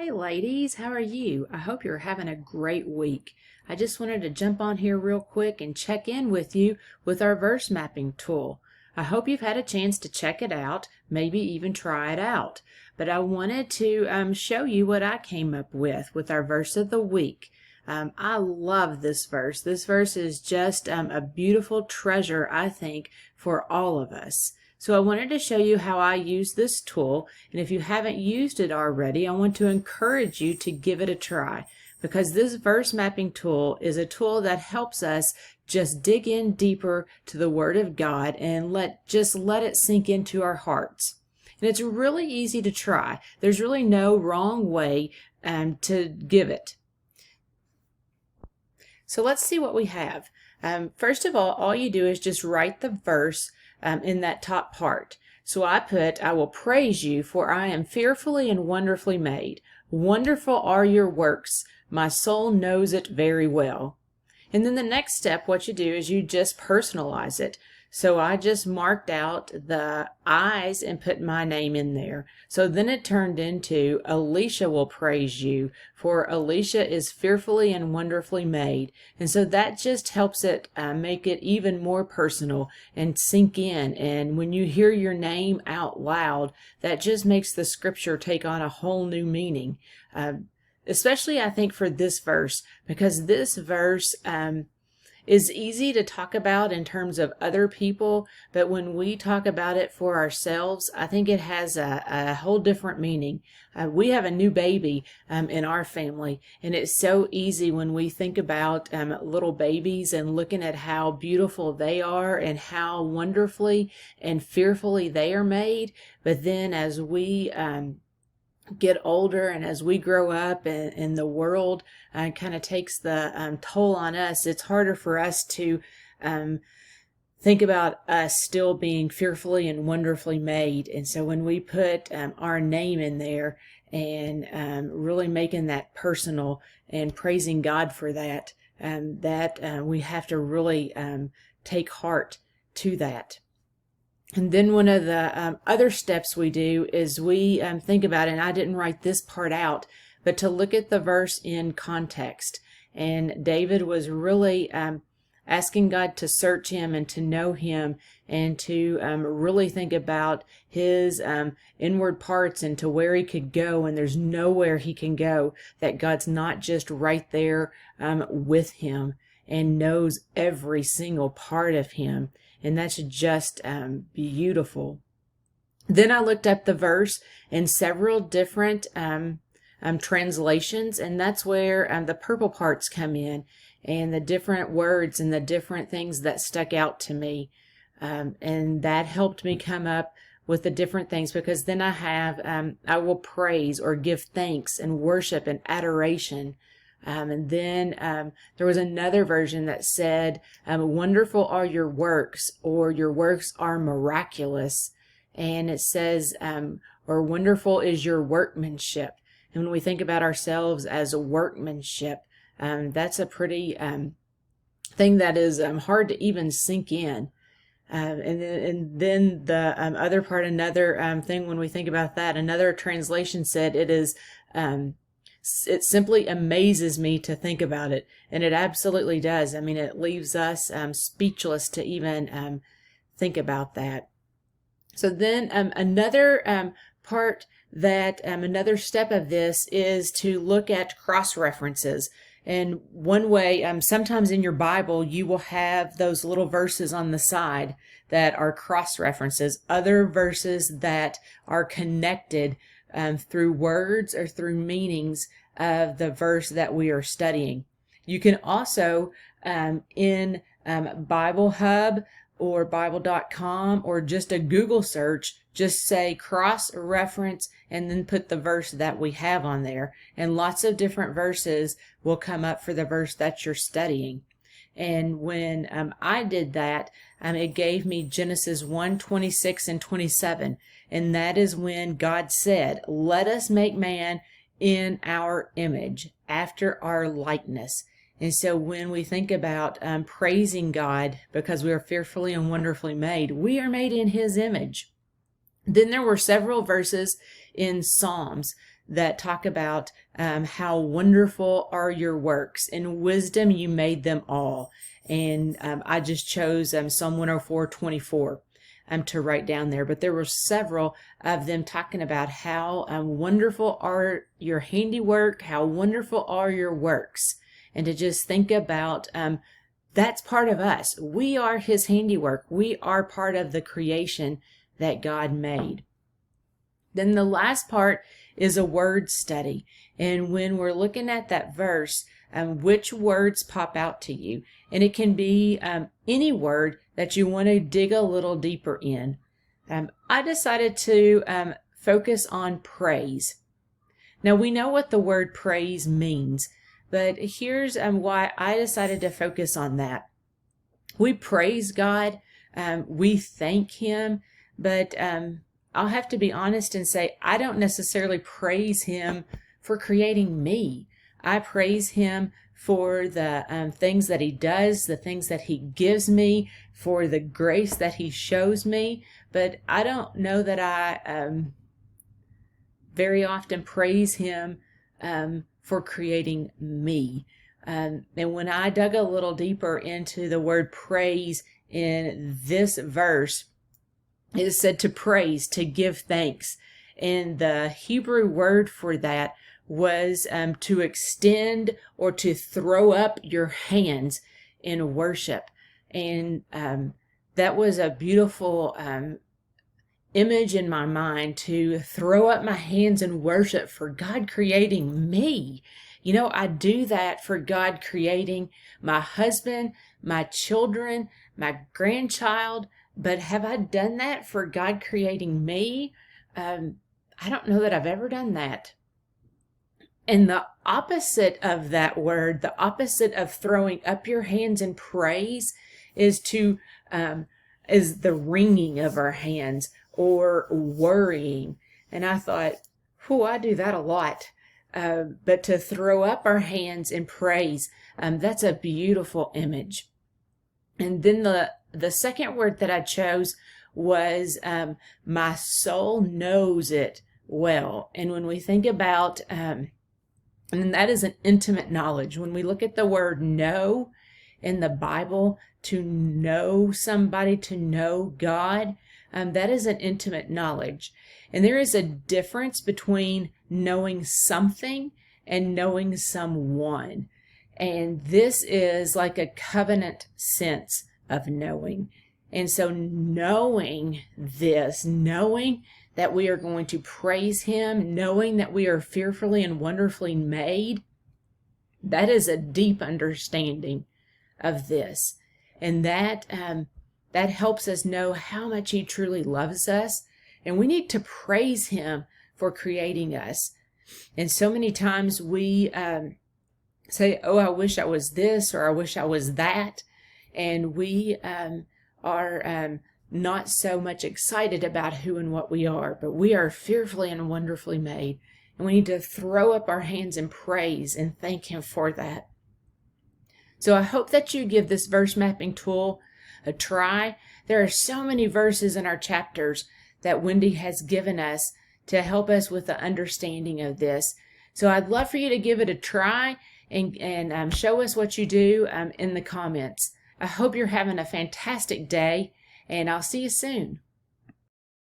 Hey ladies, how are you? I hope you're having a great week. I just wanted to jump on here real quick and check in with you with our verse mapping tool. I hope you've had a chance to check it out, maybe even try it out. But I wanted to show you what I came up with our verse of the week. I love this verse. This verse is just a beautiful treasure, I think, for all of us. So I wanted to show you how I use this tool, and if you haven't used it already, I want to encourage you to give it a try, because this verse mapping tool is a tool that helps us just dig in deeper to the Word of God and let it sink into our hearts. And it's really easy to try. There's really no wrong way to give it. So let's see what we have. First of all you do is just write the verse in that top part. So I will praise you, for I am fearfully and wonderfully made. Wonderful are your works. My soul knows it very well. And then the next step, what you do is you just personalize it. So I just marked out the I's and put my name in there. So then it turned into Alicia will praise you, for Alicia is fearfully and wonderfully made. And so that just helps it make it even more personal and sink in. And when you hear your name out loud, that just makes the scripture take on a whole new meaning. Especially I think for this verse, because this verse is easy to talk about in terms of other people, but when we talk about it for ourselves, I think it has a whole different meaning. We have a new baby in our family, and it's so easy when we think about little babies and looking at how beautiful they are and how wonderfully and fearfully they are made. But then as we get older and as we grow up and the world kind of takes the toll on us, it's harder for us to think about us still being fearfully and wonderfully made. And so when we put our name in there and really making that personal and praising God for that, we have to really take heart to that. And then one of the other steps we do is we think about it, and I didn't write this part out, but to look at the verse in context. And David was really asking God to search him and to know him and to really think about his inward parts and to where he could go. And there's nowhere he can go that God's not just right there with him and knows every single part of him. And that's just beautiful. Then I looked up the verse in several different translations, and that's where the purple parts come in, and the different words and the different things that stuck out to me. And that helped me come up with the different things, because then I will praise or give thanks and worship and adoration. And then there was another version that said, wonderful are your works, or your works are miraculous. And it says, or wonderful is your workmanship. And when we think about ourselves as a workmanship, that's a pretty thing that is hard to even sink in. And then the other part, another thing when we think about that, another translation said it simply amazes me to think about it. And it absolutely does. I mean, it leaves us speechless to even think about that. So then another part that another step of this is to look at cross-references. And one way, sometimes in your Bible, you will have those little verses on the side that are cross-references, other verses that are connected through words or through meanings of the verse that we are studying. You can also, in Bible Hub or Bible.com or just a Google search, just say cross-reference and then put the verse that we have on there. And lots of different verses will come up for the verse that you're studying. And when I did that, it gave me Genesis 1:26 and 27. And that is when God said, let us make man in our image, after our likeness. And so when we think about praising God because we are fearfully and wonderfully made, we are made in his image. Then there were several verses in Psalms that talk about how wonderful are your works. In wisdom, you made them all. And I just chose Psalm 104:24 to write down there. But there were several of them talking about how wonderful are your handiwork, how wonderful are your works. And to just think about that's part of us. We are his handiwork. We are part of the creation that God made. Then the last part is a word study. And when we're looking at that verse, which words pop out to you? And it can be any word that you want to dig a little deeper in. I decided to focus on praise. Now we know what the word praise means, but here's why I decided to focus on that. We praise God, we thank him, but I'll have to be honest and say I don't necessarily praise him for creating me. I praise him for the things that he does, the things that he gives me, for the grace that he shows me. But I don't know that I very often praise him for creating me. And when I dug a little deeper into the word praise in this verse, it said to praise, to give thanks. And the Hebrew word for that was to extend or to throw up your hands in worship. And that was a beautiful image in my mind, to throw up my hands in worship for God creating me. You know, I do that for God creating my husband, my children, my grandchild. But have I done that for God creating me? I don't know that I've ever done that. And the opposite of that word, the opposite of throwing up your hands in praise, is is the wringing of our hands or worrying. And I thought, I do that a lot. But to throw up our hands in praise, that's a beautiful image. And then the second word that I chose was my soul knows it well. And when we think about and that is an intimate knowledge. When we look at the word know in the Bible, to know somebody, to know God, that is an intimate knowledge. And there is a difference between knowing something and knowing someone. And this is like a covenant sense of knowing. And so knowing this, knowing that we are going to praise him, knowing that we are fearfully and wonderfully made, that is a deep understanding of this. And that helps us know how much he truly loves us. And we need to praise him for creating us. And so many times we say, I wish I was this, or I wish I was that. And we are not so much excited about who and what we are, but we are fearfully and wonderfully made. And we need to throw up our hands in praise and thank him for that. So I hope that you give this verse mapping tool a try. There are so many verses in our chapters that Wendy has given us to help us with the understanding of this. So I'd love for you to give it a try and show us what you do in the comments. I hope you're having a fantastic day, and I'll see you soon.